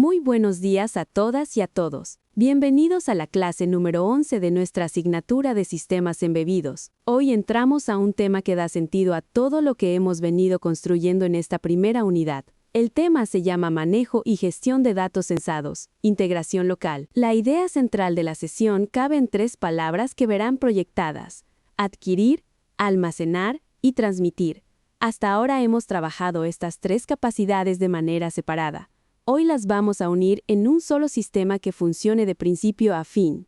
Muy buenos días a todas y a todos. Bienvenidos a la clase número 11 de nuestra asignatura de sistemas embebidos. Hoy entramos a un tema que da sentido a todo lo que hemos venido construyendo en esta primera unidad. El tema se llama Manejo y Gestión de Datos Censados, Integración Local. La idea central de la sesión cabe en tres palabras que verán proyectadas: adquirir, almacenar y transmitir. Hasta ahora hemos trabajado estas tres capacidades de manera separada. Hoy las vamos a unir en un solo sistema que funcione de principio a fin.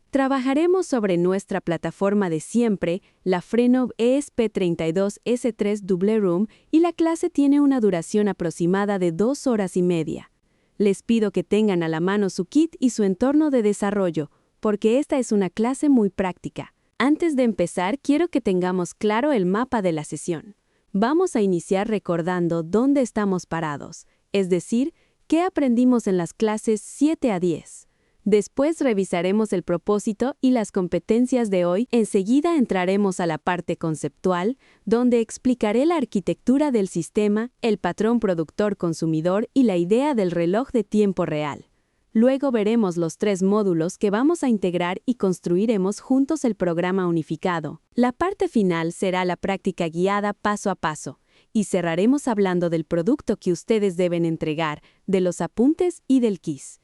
Trabajaremos sobre nuestra plataforma de siempre, la Freenode ESP32S3 Double Room, y la clase tiene una duración aproximada de 2 horas y media. Les pido que tengan a la mano su kit y su entorno de desarrollo, porque esta es una clase muy práctica. Antes de empezar, quiero que tengamos claro el mapa de la sesión. Vamos a iniciar recordando dónde estamos parados, es decir, qué aprendimos en las clases 7 a 10. Después revisaremos el propósito y las competencias de hoy. Enseguida entraremos a la parte conceptual, donde explicaré la arquitectura del sistema, el patrón productor-consumidor y la idea del reloj de tiempo real. Luego veremos los 3 módulos que vamos a integrar y construiremos juntos el programa unificado. La parte final será la práctica guiada paso a paso, y cerraremos hablando del producto que ustedes deben entregar, de los apuntes y del quiz.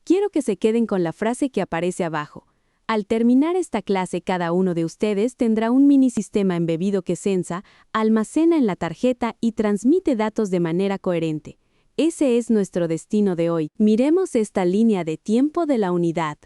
Quiero que se queden con la frase que aparece abajo. Al terminar esta clase, cada uno de ustedes tendrá un mini sistema embebido que censa, almacena en la tarjeta y transmite datos de manera coherente. Ese es nuestro destino de hoy. Miremos esta línea de tiempo de la unidad.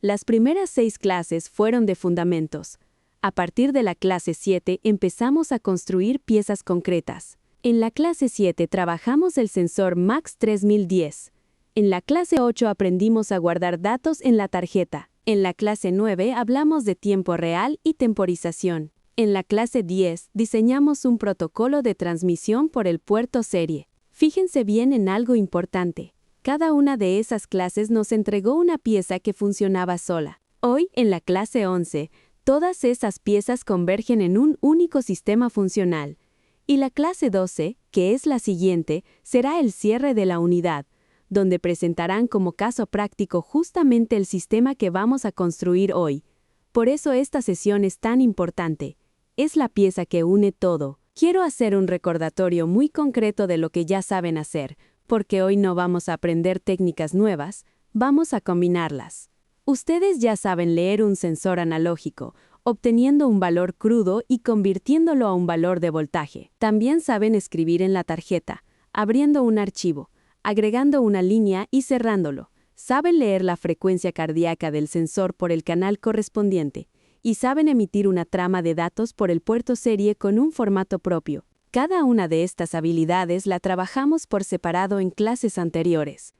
Las primeras 6 clases fueron de fundamentos. A partir de la clase 7 empezamos a construir piezas concretas. En la clase 7 trabajamos el sensor MAX 3010. En la clase 8 aprendimos a guardar datos en la tarjeta. En la clase 9 hablamos de tiempo real y temporización. En la clase 10 diseñamos un protocolo de transmisión por el puerto serie. Fíjense bien en algo importante. Cada una de esas clases nos entregó una pieza que funcionaba sola. Hoy, en la clase 11, todas esas piezas convergen en un único sistema funcional. Y la clase 12, que es la siguiente, será el cierre de la unidad, donde presentarán como caso práctico justamente el sistema que vamos a construir hoy. Por eso esta sesión es tan importante. Es la pieza que une todo. Quiero hacer un recordatorio muy concreto de lo que ya saben hacer, porque hoy no vamos a aprender técnicas nuevas, vamos a combinarlas. Ustedes ya saben leer un sensor analógico, obteniendo un valor crudo y convirtiéndolo a un valor de voltaje. También saben escribir en la tarjeta, abriendo un archivo, agregando una línea y cerrándolo. Saben leer la frecuencia cardíaca del sensor por el canal correspondiente y saben emitir una trama de datos por el puerto serie con un formato propio. Cada una de estas habilidades la trabajamos por separado en clases anteriores.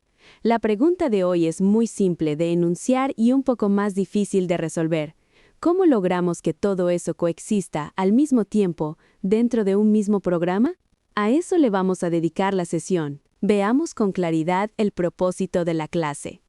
La pregunta de hoy es muy simple de enunciar y un poco más difícil de resolver. ¿Cómo logramos que todo eso coexista al mismo tiempo dentro de un mismo programa? A eso le vamos a dedicar la sesión. Veamos con claridad el propósito de la clase.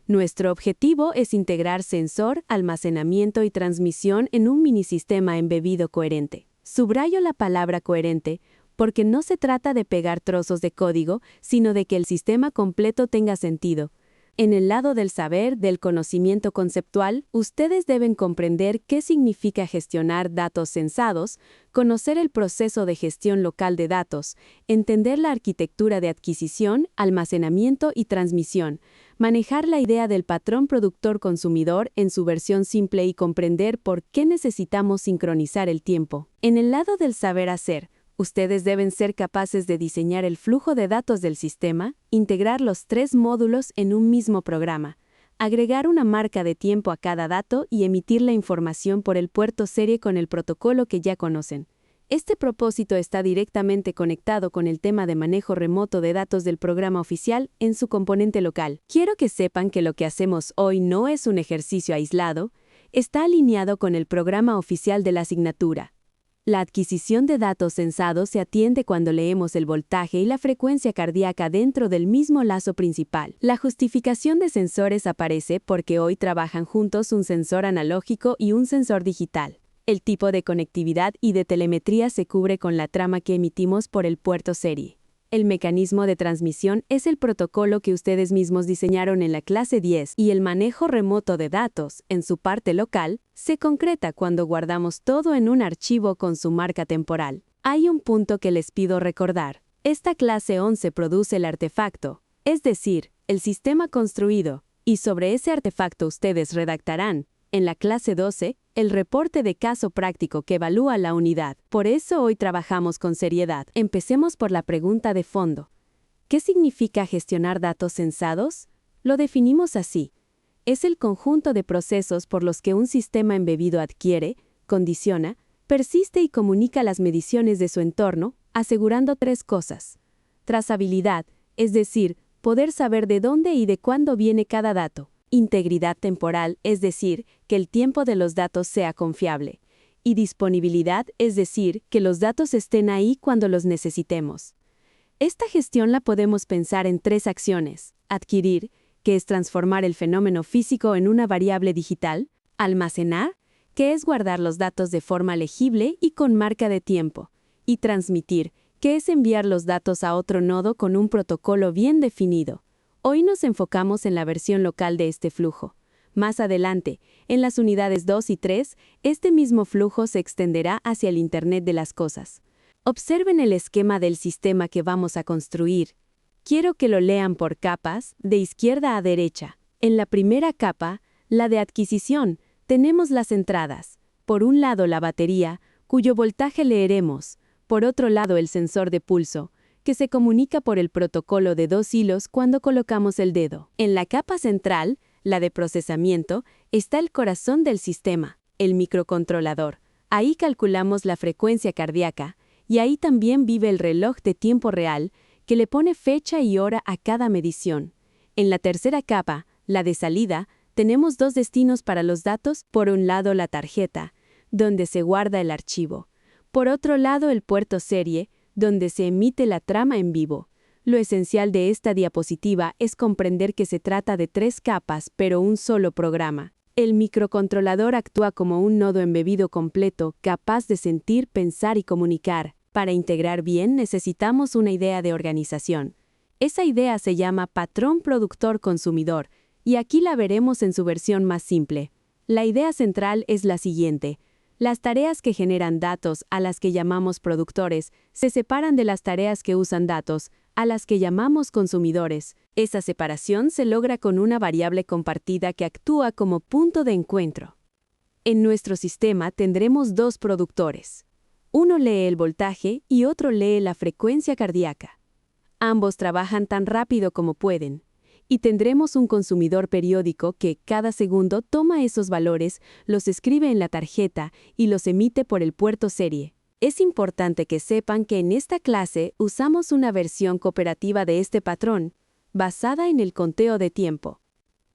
Nuestro objetivo es integrar sensor, almacenamiento y transmisión en un minisistema embebido coherente. Subrayo la palabra coherente porque no se trata de pegar trozos de código, sino de que el sistema completo tenga sentido. En el lado del saber, del conocimiento conceptual, ustedes deben comprender qué significa gestionar datos censados, conocer el proceso de gestión local de datos, entender la arquitectura de adquisición, almacenamiento y transmisión, manejar la idea del patrón productor-consumidor en su versión simple y comprender por qué necesitamos sincronizar el tiempo. En el lado del saber hacer, ustedes deben ser capaces de diseñar el flujo de datos del sistema, integrar los 3 módulos en un mismo programa, agregar una marca de tiempo a cada dato y emitir la información por el puerto serie con el protocolo que ya conocen. Este propósito está directamente conectado con el tema de manejo remoto de datos del programa oficial en su componente local. Quiero que sepan que lo que hacemos hoy no es un ejercicio aislado, está alineado con el programa oficial de la asignatura. La adquisición de datos censados se atiende cuando leemos el voltaje y la frecuencia cardíaca dentro del mismo lazo principal. La justificación de sensores aparece porque hoy trabajan juntos un sensor analógico y un sensor digital. El tipo de conectividad y de telemetría se cubre con la trama que emitimos por el puerto serie. El mecanismo de transmisión es el protocolo que ustedes mismos diseñaron en la clase 10 y el manejo remoto de datos, en su parte local, se concreta cuando guardamos todo en un archivo con su marca temporal. Hay un punto que les pido recordar. Esta clase 11 produce el artefacto, es decir, el sistema construido, y sobre ese artefacto ustedes redactarán, en la clase 12, el reporte de caso práctico que evalúa la unidad. Por eso hoy trabajamos con seriedad. Empecemos por la pregunta de fondo. ¿Qué significa gestionar datos censados? Lo definimos así. Es el conjunto de procesos por los que un sistema embebido adquiere, condiciona, persiste y comunica las mediciones de su entorno, asegurando tres cosas. Trazabilidad, es decir, poder saber de dónde y de cuándo viene cada dato. Integridad temporal, es decir, que el tiempo de los datos sea confiable. Y disponibilidad, es decir, que los datos estén ahí cuando los necesitemos. Esta gestión la podemos pensar en tres acciones. Adquirir, que es transformar el fenómeno físico en una variable digital. Almacenar, que es guardar los datos de forma legible y con marca de tiempo. Y transmitir, que es enviar los datos a otro nodo con un protocolo bien definido. Hoy nos enfocamos en la versión local de este flujo. Más adelante, en las unidades 2 y 3, este mismo flujo se extenderá hacia el Internet de las cosas. Observen el esquema del sistema que vamos a construir. Quiero que lo lean por capas, de izquierda a derecha. En la primera capa, la de adquisición, tenemos las entradas. Por un lado la batería, cuyo voltaje leeremos. Por otro lado el sensor de pulso, que se comunica por el protocolo de 2 hilos cuando colocamos el dedo. En la capa central, la de procesamiento, está el corazón del sistema, el microcontrolador. Ahí calculamos la frecuencia cardíaca, y ahí también vive el reloj de tiempo real, que le pone fecha y hora a cada medición. En la tercera capa, la de salida, tenemos dos destinos para los datos, por un lado la tarjeta, donde se guarda el archivo. Por otro lado el puerto serie, donde se emite la trama en vivo. Lo esencial de esta diapositiva es comprender que se trata de tres capas, pero un solo programa. El microcontrolador actúa como un nodo embebido completo, capaz de sentir, pensar y comunicar. Para integrar bien necesitamos una idea de organización. Esa idea se llama patrón productor-consumidor, y aquí la veremos en su versión más simple. La idea central es la siguiente. Las tareas que generan datos, a las que llamamos productores, se separan de las tareas que usan datos, a las que llamamos consumidores. Esa separación se logra con una variable compartida que actúa como punto de encuentro. En nuestro sistema tendremos dos productores. Uno lee el voltaje y otro lee la frecuencia cardíaca. Ambos trabajan tan rápido como pueden. Y tendremos un consumidor periódico que, cada segundo, toma esos valores, los escribe en la tarjeta y los emite por el puerto serie. Es importante que sepan que en esta clase usamos una versión cooperativa de este patrón, basada en el conteo de tiempo.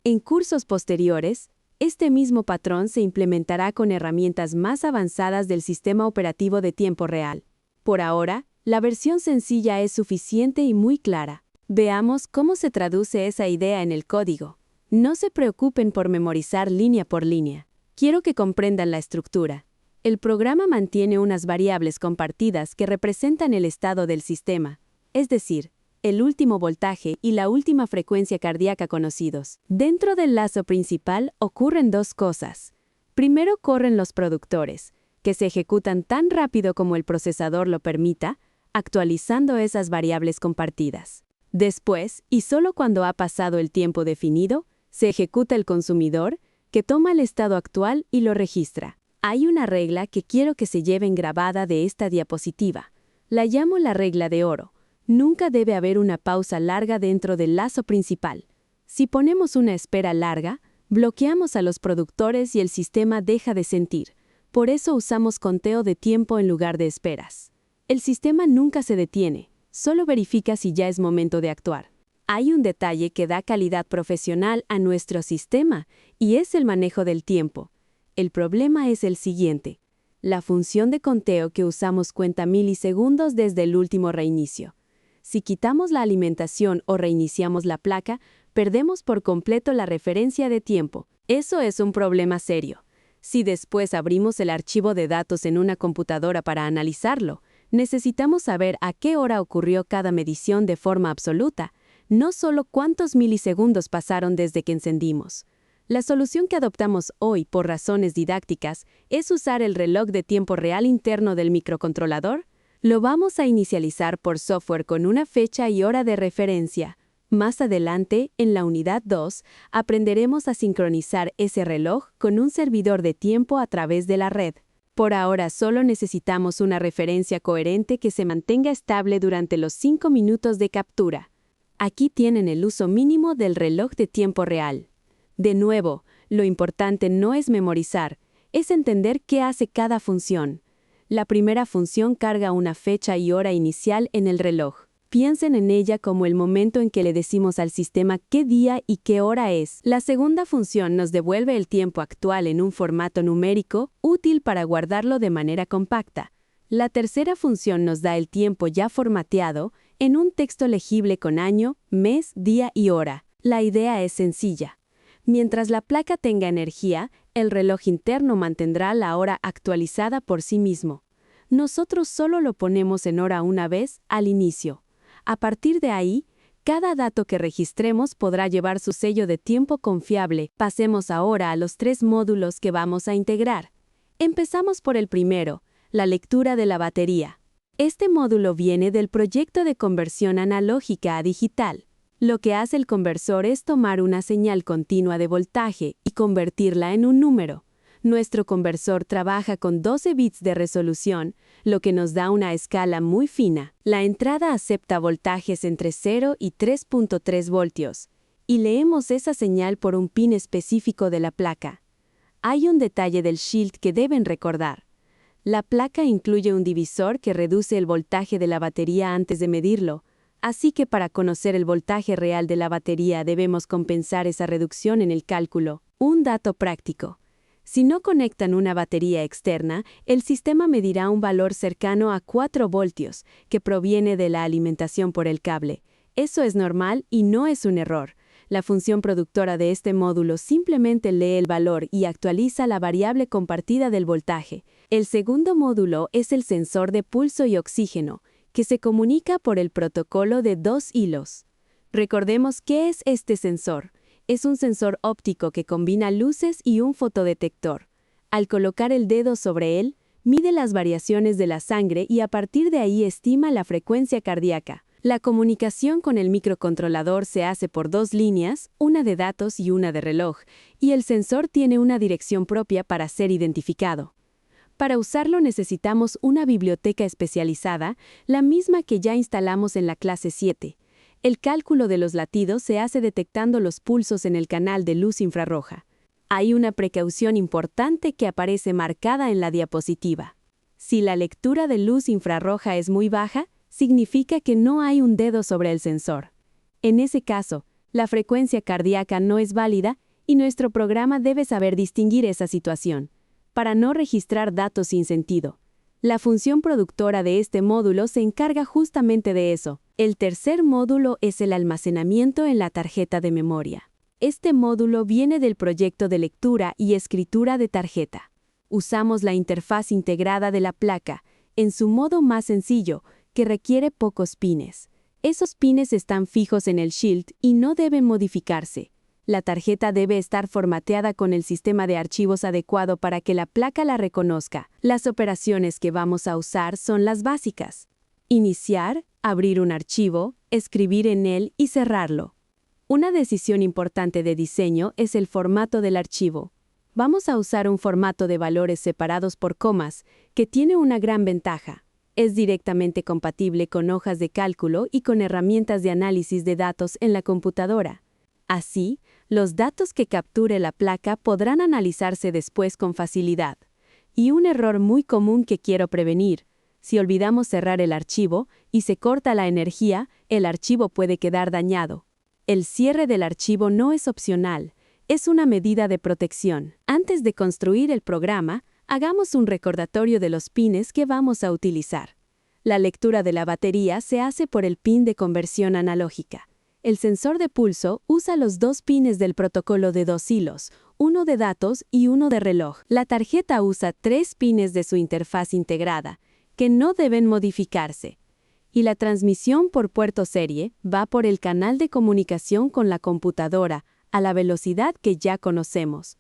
En cursos posteriores, este mismo patrón se implementará con herramientas más avanzadas del sistema operativo de tiempo real. Por ahora, la versión sencilla es suficiente y muy clara. Veamos cómo se traduce esa idea en el código. No se preocupen por memorizar línea por línea. Quiero que comprendan la estructura. El programa mantiene unas variables compartidas que representan el estado del sistema, es decir, el último voltaje y la última frecuencia cardíaca conocidos. Dentro del lazo principal ocurren dos cosas. Primero corren los productores, que se ejecutan tan rápido como el procesador lo permita, actualizando esas variables compartidas. Después, y solo cuando ha pasado el tiempo definido, se ejecuta el consumidor, que toma el estado actual y lo registra. Hay una regla que quiero que se lleven grabada de esta diapositiva. La llamo la regla de oro. Nunca debe haber una pausa larga dentro del lazo principal. Si ponemos una espera larga, bloqueamos a los productores y el sistema deja de sentir. Por eso usamos conteo de tiempo en lugar de esperas. El sistema nunca se detiene. Solo verifica si ya es momento de actuar. Hay un detalle que da calidad profesional a nuestro sistema, y es el manejo del tiempo. El problema es el siguiente. La función de conteo que usamos cuenta milisegundos desde el último reinicio. Si quitamos la alimentación o reiniciamos la placa, perdemos por completo la referencia de tiempo. Eso es un problema serio. Si después abrimos el archivo de datos en una computadora para analizarlo, Necesitamos saber a qué hora ocurrió cada medición de forma absoluta, no solo cuántos milisegundos pasaron desde que encendimos. La solución que adoptamos hoy por razones didácticas es usar el reloj de tiempo real interno del microcontrolador. Lo vamos a inicializar por software con una fecha y hora de referencia. Más adelante, en la unidad 2, aprenderemos a sincronizar ese reloj con un servidor de tiempo a través de la red. Por ahora solo necesitamos una referencia coherente que se mantenga estable durante los 5 minutos de captura. Aquí tienen el uso mínimo del reloj de tiempo real. De nuevo, lo importante no es memorizar, es entender qué hace cada función. La primera función carga una fecha y hora inicial en el reloj. Piensen en ella como el momento en que le decimos al sistema qué día y qué hora es. La segunda función nos devuelve el tiempo actual en un formato numérico, útil para guardarlo de manera compacta. La tercera función nos da el tiempo ya formateado en un texto legible con año, mes, día y hora. La idea es sencilla. Mientras la placa tenga energía, el reloj interno mantendrá la hora actualizada por sí mismo. Nosotros solo lo ponemos en hora una vez al inicio. A partir de ahí, cada dato que registremos podrá llevar su sello de tiempo confiable. Pasemos ahora a los 3 módulos que vamos a integrar. Empezamos por el primero, la lectura de la batería. Este módulo viene del proyecto de conversión analógica a digital. Lo que hace el conversor es tomar una señal continua de voltaje y convertirla en un número. Nuestro conversor trabaja con 12 bits de resolución, lo que nos da una escala muy fina. La entrada acepta voltajes entre 0 y 3.3 voltios, y leemos esa señal por un pin específico de la placa. Hay un detalle del shield que deben recordar. La placa incluye un divisor que reduce el voltaje de la batería antes de medirlo, así que para conocer el voltaje real de la batería debemos compensar esa reducción en el cálculo. Un dato práctico. Si no conectan una batería externa, el sistema medirá un valor cercano a 4 voltios, que proviene de la alimentación por el cable. Eso es normal y no es un error. La función productora de este módulo simplemente lee el valor y actualiza la variable compartida del voltaje. El segundo módulo es el sensor de pulso y oxígeno, que se comunica por el protocolo de 2 hilos. Recordemos qué es este sensor. Es un sensor óptico que combina luces y un fotodetector. Al colocar el dedo sobre él, mide las variaciones de la sangre y a partir de ahí estima la frecuencia cardíaca. La comunicación con el microcontrolador se hace por 2 líneas, una de datos y una de reloj, y el sensor tiene una dirección propia para ser identificado. Para usarlo necesitamos una biblioteca especializada, la misma que ya instalamos en la clase 7. El cálculo de los latidos se hace detectando los pulsos en el canal de luz infrarroja. Hay una precaución importante que aparece marcada en la diapositiva. Si la lectura de luz infrarroja es muy baja, significa que no hay un dedo sobre el sensor. En ese caso, la frecuencia cardíaca no es válida y nuestro programa debe saber distinguir esa situación, para no registrar datos sin sentido. La función productora de este módulo se encarga justamente de eso. El tercer módulo es el almacenamiento en la tarjeta de memoria. Este módulo viene del proyecto de lectura y escritura de tarjeta. Usamos la interfaz integrada de la placa, en su modo más sencillo, que requiere pocos pines. Esos pines están fijos en el shield y no deben modificarse. La tarjeta debe estar formateada con el sistema de archivos adecuado para que la placa la reconozca. Las operaciones que vamos a usar son las básicas. Iniciar, abrir un archivo, escribir en él y cerrarlo. Una decisión importante de diseño es el formato del archivo. Vamos a usar un formato de valores separados por comas, que tiene una gran ventaja. Es directamente compatible con hojas de cálculo y con herramientas de análisis de datos en la computadora. Así, los datos que capture la placa podrán analizarse después con facilidad. Y un error muy común que quiero prevenir: si olvidamos cerrar el archivo y se corta la energía, el archivo puede quedar dañado. El cierre del archivo no es opcional, es una medida de protección. Antes de construir el programa, hagamos un recordatorio de los pines que vamos a utilizar. La lectura de la batería se hace por el pin de conversión analógica. El sensor de pulso usa los 2 pines del protocolo de 2 hilos, uno de datos y uno de reloj. La tarjeta usa 3 pines de su interfaz integrada, que no deben modificarse. Y la transmisión por puerto serie va por el canal de comunicación con la computadora a la velocidad que ya conocemos.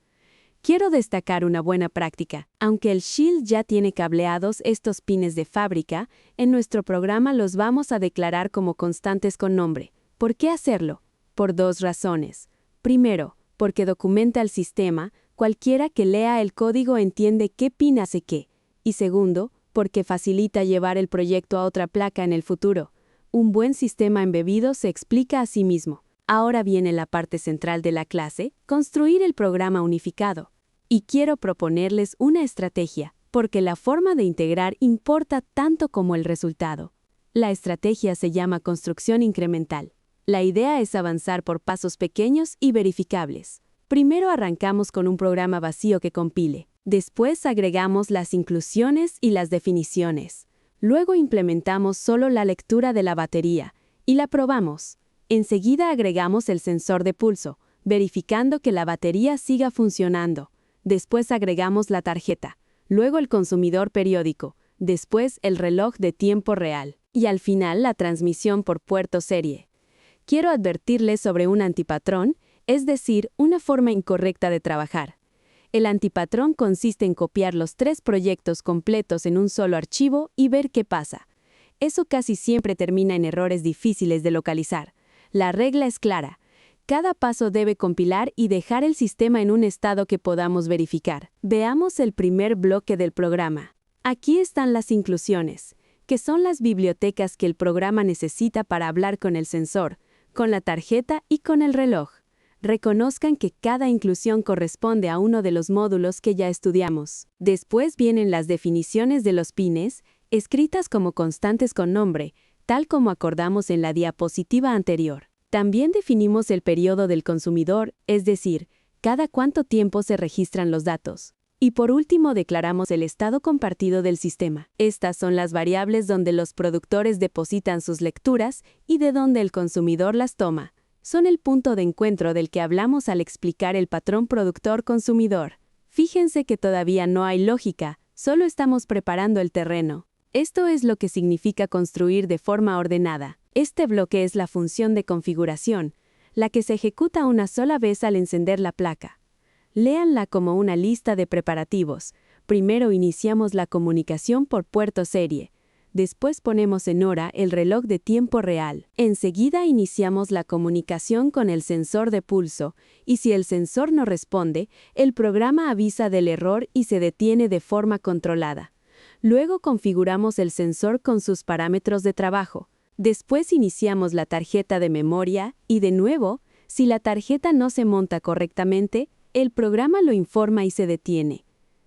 Quiero destacar una buena práctica. Aunque el Shield ya tiene cableados estos pines de fábrica, en nuestro programa los vamos a declarar como constantes con nombre. ¿Por qué hacerlo? Por dos razones. Primero, porque documenta el sistema, cualquiera que lea el código entiende qué pin hace qué. Y segundo, porque facilita llevar el proyecto a otra placa en el futuro. Un buen sistema embebido se explica a sí mismo. Ahora viene la parte central de la clase, construir el programa unificado. Y quiero proponerles una estrategia, porque la forma de integrar importa tanto como el resultado. La estrategia se llama construcción incremental. La idea es avanzar por pasos pequeños y verificables. Primero arrancamos con un programa vacío que compile. Después agregamos las inclusiones y las definiciones. Luego implementamos solo la lectura de la batería y la probamos. Enseguida agregamos el sensor de pulso, verificando que la batería siga funcionando. Después agregamos la tarjeta, luego el consumidor periódico, después el reloj de tiempo real y al final la transmisión por puerto serie. Quiero advertirles sobre un antipatrón, es decir, una forma incorrecta de trabajar. El antipatrón consiste en copiar los 3 proyectos completos en un solo archivo y ver qué pasa. Eso casi siempre termina en errores difíciles de localizar. La regla es clara. Cada paso debe compilar y dejar el sistema en un estado que podamos verificar. Veamos el primer bloque del programa. Aquí están las inclusiones, que son las bibliotecas que el programa necesita para hablar con el sensor, con la tarjeta y con el reloj. Reconozcan que cada inclusión corresponde a uno de los módulos que ya estudiamos. Después vienen las definiciones de los pines, escritas como constantes con nombre, tal como acordamos en la diapositiva anterior. También definimos el periodo del consumidor, es decir, cada cuánto tiempo se registran los datos. Y por último declaramos el estado compartido del sistema. Estas son las variables donde los productores depositan sus lecturas y de donde el consumidor las toma. Son el punto de encuentro del que hablamos al explicar el patrón productor-consumidor. Fíjense que todavía no hay lógica, solo estamos preparando el terreno. Esto es lo que significa construir de forma ordenada. Este bloque es la función de configuración, la que se ejecuta una sola vez al encender la placa. Léanla como una lista de preparativos. Primero iniciamos la comunicación por puerto serie. Después ponemos en hora el reloj de tiempo real. Enseguida iniciamos la comunicación con el sensor de pulso, y si el sensor no responde, el programa avisa del error y se detiene de forma controlada. Luego configuramos el sensor con sus parámetros de trabajo. Después iniciamos la tarjeta de memoria y de nuevo, si la tarjeta no se monta correctamente, el programa lo informa y se detiene.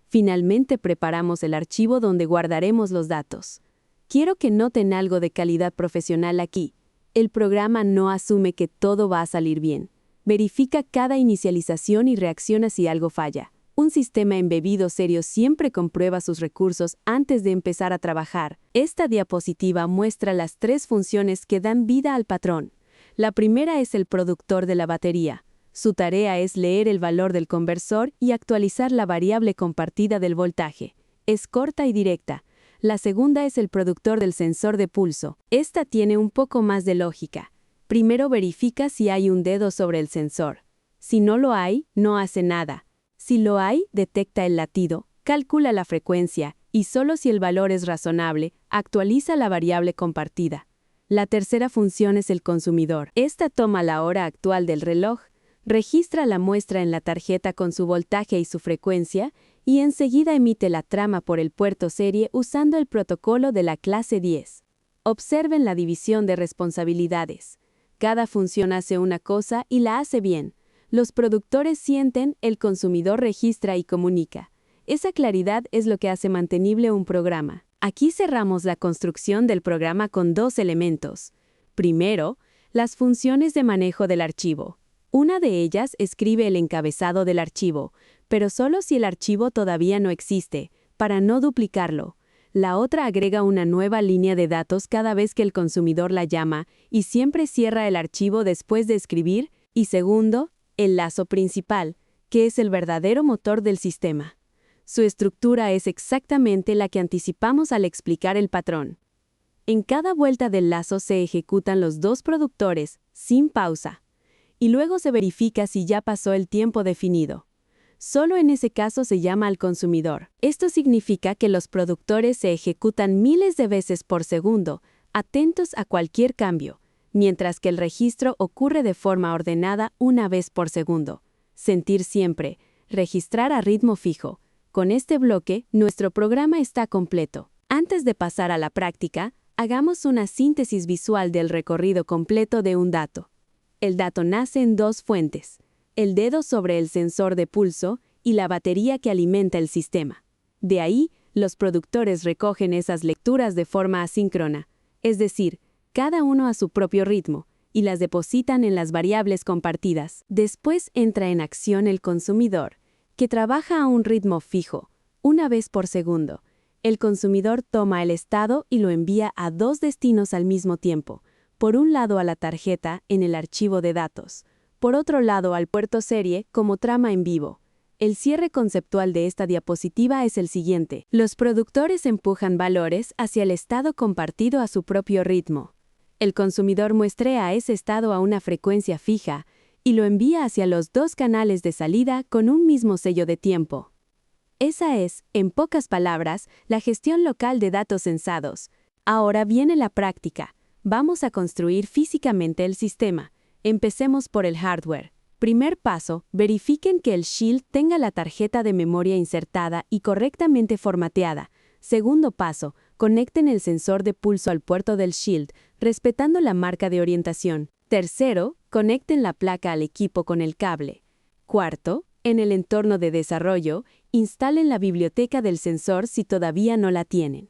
Finalmente preparamos el archivo donde guardaremos los datos. Quiero que noten algo de calidad profesional aquí. El programa no asume que todo va a salir bien. Verifica cada inicialización y reacciona si algo falla. Un sistema embebido serio siempre comprueba sus recursos antes de empezar a trabajar. Esta diapositiva muestra las 3 funciones que dan vida al patrón. La primera es el productor de la batería. Su tarea es leer el valor del conversor y actualizar la variable compartida del voltaje. Es corta y directa. La segunda es el productor del sensor de pulso. Esta tiene un poco más de lógica. Primero verifica si hay un dedo sobre el sensor. Si no lo hay, no hace nada. Si lo hay, detecta el latido, calcula la frecuencia y solo si el valor es razonable, actualiza la variable compartida. La tercera función es el consumidor. Esta toma la hora actual del reloj, registra la muestra en la tarjeta con su voltaje y su frecuencia y enseguida emite la trama por el puerto serie usando el protocolo de la clase 10. Observen la división de responsabilidades. Cada función hace una cosa y la hace bien. Los productores sienten, el consumidor registra y comunica. Esa claridad es lo que hace mantenible un programa. Aquí cerramos la construcción del programa con 2 elementos. Primero, las funciones de manejo del archivo. Una de ellas escribe el encabezado del archivo, pero solo si el archivo todavía no existe, para no duplicarlo. La otra agrega una nueva línea de datos cada vez que el consumidor la llama y siempre cierra el archivo después de escribir. Y segundo, el lazo principal, que es el verdadero motor del sistema. Su estructura es exactamente la que anticipamos al explicar el patrón. En cada vuelta del lazo se ejecutan los dos productores, sin pausa, y luego se verifica si ya pasó el tiempo definido. Solo en ese caso se llama al consumidor. Esto significa que los productores se ejecutan miles de veces por segundo, atentos a cualquier cambio, mientras que el registro ocurre de forma ordenada una vez por segundo. Sentir siempre, registrar a ritmo fijo. Con este bloque, nuestro programa está completo. Antes de pasar a la práctica, hagamos una síntesis visual del recorrido completo de un dato. El dato nace en dos fuentes: el dedo sobre el sensor de pulso y la batería que alimenta el sistema. De ahí, los productores recogen esas lecturas de forma asíncrona, es decir, cada uno a su propio ritmo, y las depositan en las variables compartidas. Después entra en acción el consumidor, que trabaja a un ritmo fijo, una vez por segundo. El consumidor toma el estado y lo envía a dos destinos al mismo tiempo. Por un lado a la tarjeta en el archivo de datos, por otro lado al puerto serie como trama en vivo. El cierre conceptual de esta diapositiva es el siguiente. Los productores empujan valores hacia el estado compartido a su propio ritmo. El consumidor muestrea ese estado a una frecuencia fija y lo envía hacia los dos canales de salida con un mismo sello de tiempo. Esa es, en pocas palabras, la gestión local de datos sensados. Ahora viene la práctica. Vamos a construir físicamente el sistema. Empecemos por el hardware. Primer paso, verifiquen que el Shield tenga la tarjeta de memoria insertada y correctamente formateada. Segundo paso, conecten el sensor de pulso al puerto del Shield, respetando la marca de orientación. Tercero, conecten la placa al equipo con el cable. Cuarto, en el entorno de desarrollo, instalen la biblioteca del sensor si todavía no la tienen.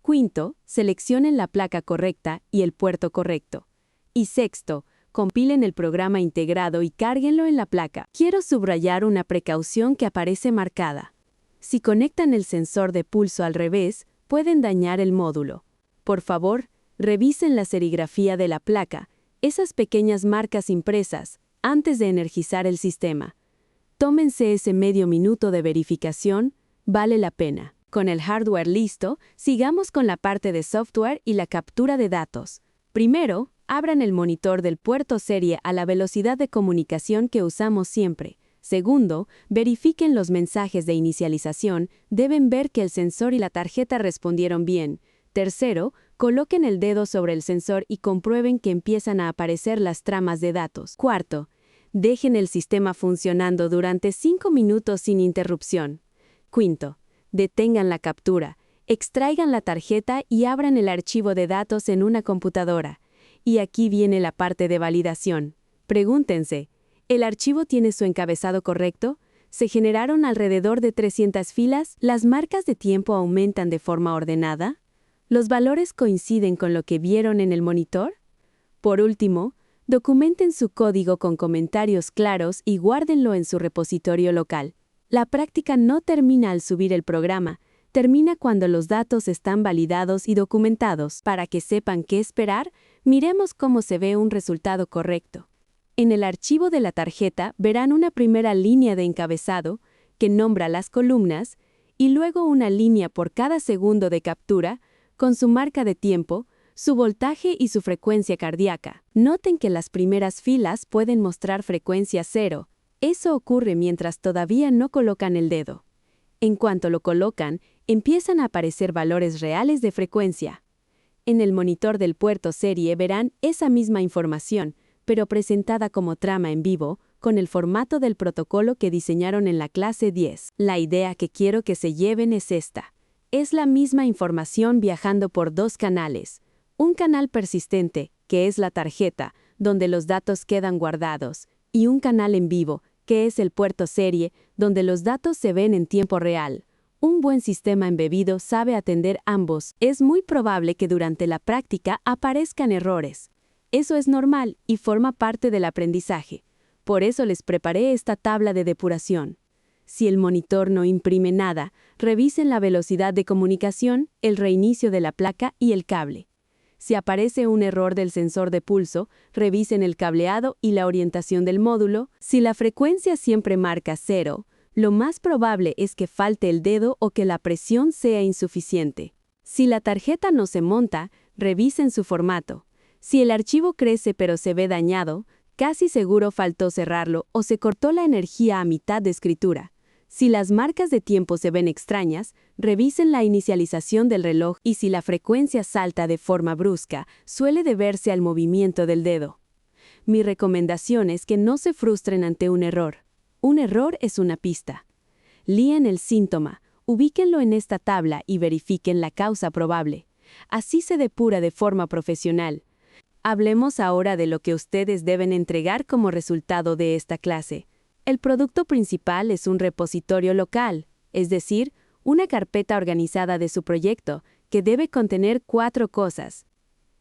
Quinto, seleccionen la placa correcta y el puerto correcto. Y sexto, compilen el programa integrado y cárguenlo en la placa. Quiero subrayar una precaución que aparece marcada. Si conectan el sensor de pulso al revés, pueden dañar el módulo. Por favor, revisen la serigrafía de la placa, esas pequeñas marcas impresas, antes de energizar el sistema. Tómense ese medio minuto de verificación, vale la pena. Con el hardware listo, sigamos con la parte de software y la captura de datos. Primero, abran el monitor del puerto serie a la velocidad de comunicación que usamos siempre. Segundo, verifiquen los mensajes de inicialización, deben ver que el sensor y la tarjeta respondieron bien. Tercero, coloquen el dedo sobre el sensor y comprueben que empiezan a aparecer las tramas de datos. Cuarto, dejen el sistema funcionando durante 5 minutos sin interrupción. Quinto, detengan la captura, extraigan la tarjeta y abran el archivo de datos en una computadora. Y aquí viene la parte de validación. Pregúntense, ¿el archivo tiene su encabezado correcto? ¿Se generaron alrededor de 300 filas? ¿Las marcas de tiempo aumentan de forma ordenada? ¿Los valores coinciden con lo que vieron en el monitor? Por último, documenten su código con comentarios claros y guárdenlo en su repositorio local. La práctica no termina al subir el programa, termina cuando los datos están validados y documentados. Para que sepan qué esperar, miremos cómo se ve un resultado correcto. En el archivo de la tarjeta verán una primera línea de encabezado que nombra las columnas y luego una línea por cada segundo de captura con su marca de tiempo, su voltaje y su frecuencia cardíaca. Noten que las primeras filas pueden mostrar frecuencia 0. Eso ocurre mientras todavía no colocan el dedo. En cuanto lo colocan, empiezan a aparecer valores reales de frecuencia. En el monitor del puerto serie verán esa misma información, pero presentada como trama en vivo, con el formato del protocolo que diseñaron en la clase 10. La idea que quiero que se lleven es esta. Es la misma información viajando por dos canales. Un canal persistente, que es la tarjeta, donde los datos quedan guardados, y un canal en vivo, que es el puerto serie, donde los datos se ven en tiempo real. Un buen sistema embebido sabe atender ambos. Es muy probable que durante la práctica aparezcan errores. Eso es normal y forma parte del aprendizaje. Por eso les preparé esta tabla de depuración. Si el monitor no imprime nada, revisen la velocidad de comunicación, el reinicio de la placa y el cable. Si aparece un error del sensor de pulso, revisen el cableado y la orientación del módulo. Si la frecuencia siempre marca 0, Lo más probable es que falte el dedo o que la presión sea insuficiente. Si la tarjeta no se monta, revisen su formato. Si el archivo crece pero se ve dañado, casi seguro faltó cerrarlo o se cortó la energía a mitad de escritura. Si las marcas de tiempo se ven extrañas, revisen la inicialización del reloj y si la frecuencia salta de forma brusca, suele deberse al movimiento del dedo. Mi recomendación es que no se frustren ante un error. Un error es una pista. Líen el síntoma, ubíquenlo en esta tabla y verifiquen la causa probable. Así se depura de forma profesional. Hablemos ahora de lo que ustedes deben entregar como resultado de esta clase. El producto principal es un repositorio local, es decir, una carpeta organizada de su proyecto, que debe contener 4 cosas.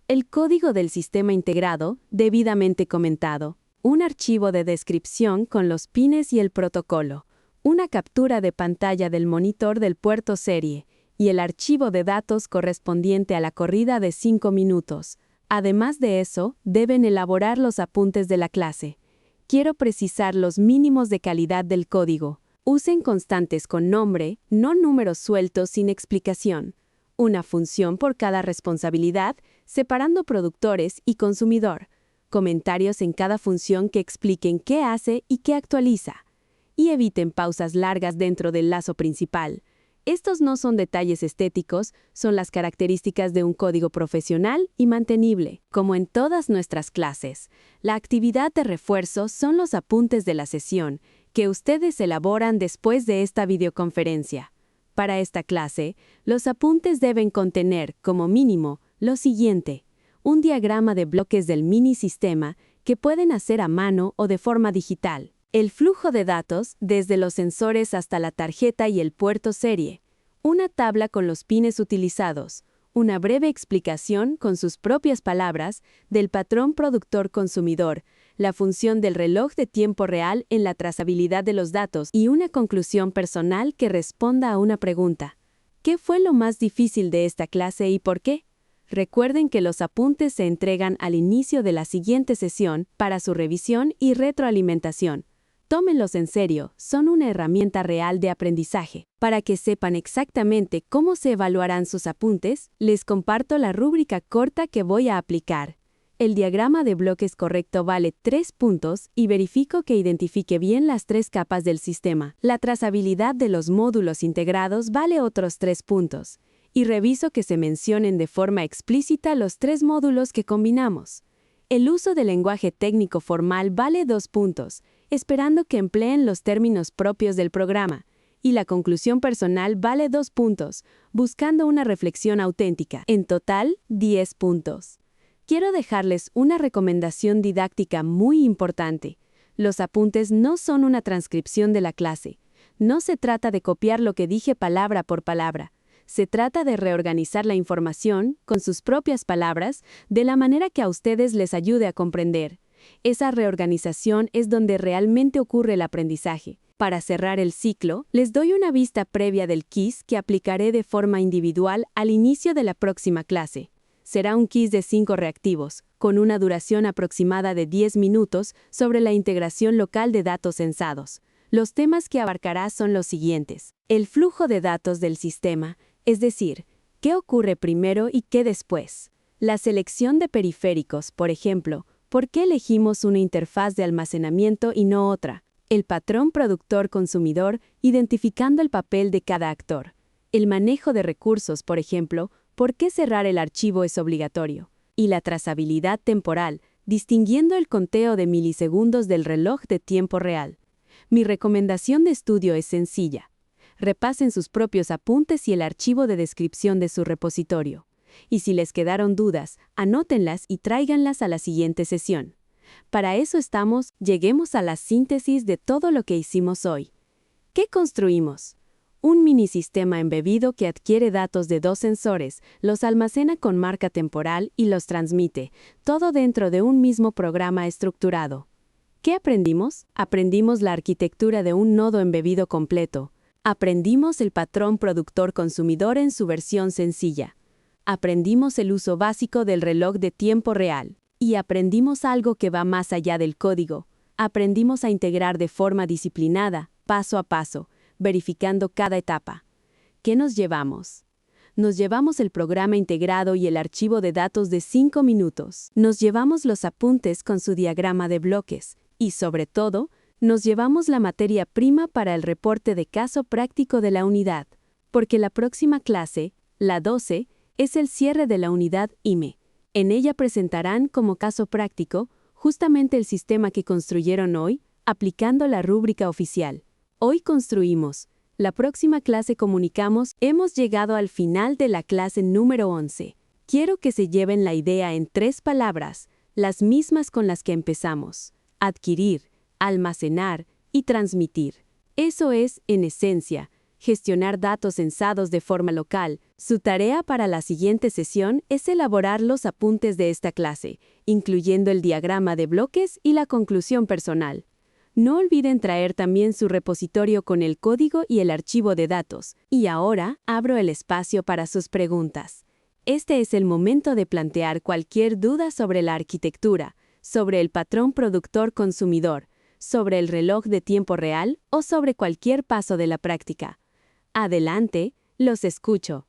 El código del sistema integrado, debidamente comentado, un archivo de descripción con los pines y el protocolo, una captura de pantalla del monitor del puerto serie y el archivo de datos correspondiente a la corrida de 5 minutos. Además de eso, deben elaborar los apuntes de la clase. Quiero precisar los mínimos de calidad del código. Usen constantes con nombre, no números sueltos sin explicación. Una función por cada responsabilidad, separando productores y consumidor. Comentarios en cada función que expliquen qué hace y qué actualiza. Y eviten pausas largas dentro del lazo principal. Estos no son detalles estéticos, son las características de un código profesional y mantenible. Como en todas nuestras clases, la actividad de refuerzo son los apuntes de la sesión, que ustedes elaboran después de esta videoconferencia. Para esta clase, los apuntes deben contener, como mínimo, lo siguiente: un diagrama de bloques del mini sistema que pueden hacer a mano o de forma digital. El flujo de datos, desde los sensores hasta la tarjeta y el puerto serie. Una tabla con los pines utilizados. Una breve explicación, con sus propias palabras, del patrón productor-consumidor, la función del reloj de tiempo real en la trazabilidad de los datos y una conclusión personal que responda a una pregunta. ¿Qué fue lo más difícil de esta clase y por qué? Recuerden que los apuntes se entregan al inicio de la siguiente sesión para su revisión y retroalimentación. Tómenlos en serio, son una herramienta real de aprendizaje. Para que sepan exactamente cómo se evaluarán sus apuntes, les comparto la rúbrica corta que voy a aplicar. El diagrama de bloques correcto vale 3 puntos y verifico que identifique bien las 3 capas del sistema. La trazabilidad de los módulos integrados vale otros 3 puntos. Y reviso que se mencionen de forma explícita los 3 módulos que combinamos. El uso del lenguaje técnico formal vale 2 puntos, esperando que empleen los términos propios del programa, y la conclusión personal vale 2 puntos, buscando una reflexión auténtica. En total, 10 puntos. Quiero dejarles una recomendación didáctica muy importante. Los apuntes no son una transcripción de la clase. No se trata de copiar lo que dije palabra por palabra. Se trata de reorganizar la información, con sus propias palabras, de la manera que a ustedes les ayude a comprender. Esa reorganización es donde realmente ocurre el aprendizaje. Para cerrar el ciclo, les doy una vista previa del quiz que aplicaré de forma individual al inicio de la próxima clase. Será un quiz de 5 reactivos, con una duración aproximada de 10 minutos sobre la integración local de datos censados. Los temas que abarcará son los siguientes: el flujo de datos del sistema, es decir, qué ocurre primero y qué después. La selección de periféricos, por ejemplo, ¿por qué elegimos una interfaz de almacenamiento y no otra? El patrón productor-consumidor, identificando el papel de cada actor. El manejo de recursos, por ejemplo, ¿por qué cerrar el archivo es obligatorio? Y la trazabilidad temporal, distinguiendo el conteo de milisegundos del reloj de tiempo real. Mi recomendación de estudio es sencilla. Repasen sus propios apuntes y el archivo de descripción de su repositorio. Y si les quedaron dudas, anótenlas y tráiganlas a la siguiente sesión. Para eso estamos, lleguemos a la síntesis de todo lo que hicimos hoy. ¿Qué construimos? Un minisistema embebido que adquiere datos de 2 sensores, los almacena con marca temporal y los transmite, todo dentro de un mismo programa estructurado. ¿Qué aprendimos? Aprendimos la arquitectura de un nodo embebido completo. Aprendimos el patrón productor-consumidor en su versión sencilla. Aprendimos el uso básico del reloj de tiempo real. Y aprendimos algo que va más allá del código. Aprendimos a integrar de forma disciplinada, paso a paso, verificando cada etapa. ¿Qué nos llevamos? Nos llevamos el programa integrado y el archivo de datos de 5 minutos. Nos llevamos los apuntes con su diagrama de bloques. Y, sobre todo, nos llevamos la materia prima para el reporte de caso práctico de la unidad. Porque la próxima clase, la 12, es el cierre de la unidad IME. En ella presentarán como caso práctico justamente el sistema que construyeron hoy, aplicando la rúbrica oficial. Hoy construimos. La próxima clase comunicamos, hemos llegado al final de la clase número 11. Quiero que se lleven la idea en 3 palabras, las mismas con las que empezamos. Adquirir, almacenar y transmitir. Eso es, en esencia, gestionar datos censados de forma local. Su tarea para la siguiente sesión es elaborar los apuntes de esta clase, incluyendo el diagrama de bloques y la conclusión personal. No olviden traer también su repositorio con el código y el archivo de datos. Y ahora abro el espacio para sus preguntas. Este es el momento de plantear cualquier duda sobre la arquitectura, sobre el patrón productor-consumidor, sobre el reloj de tiempo real o sobre cualquier paso de la práctica. Adelante, los escucho.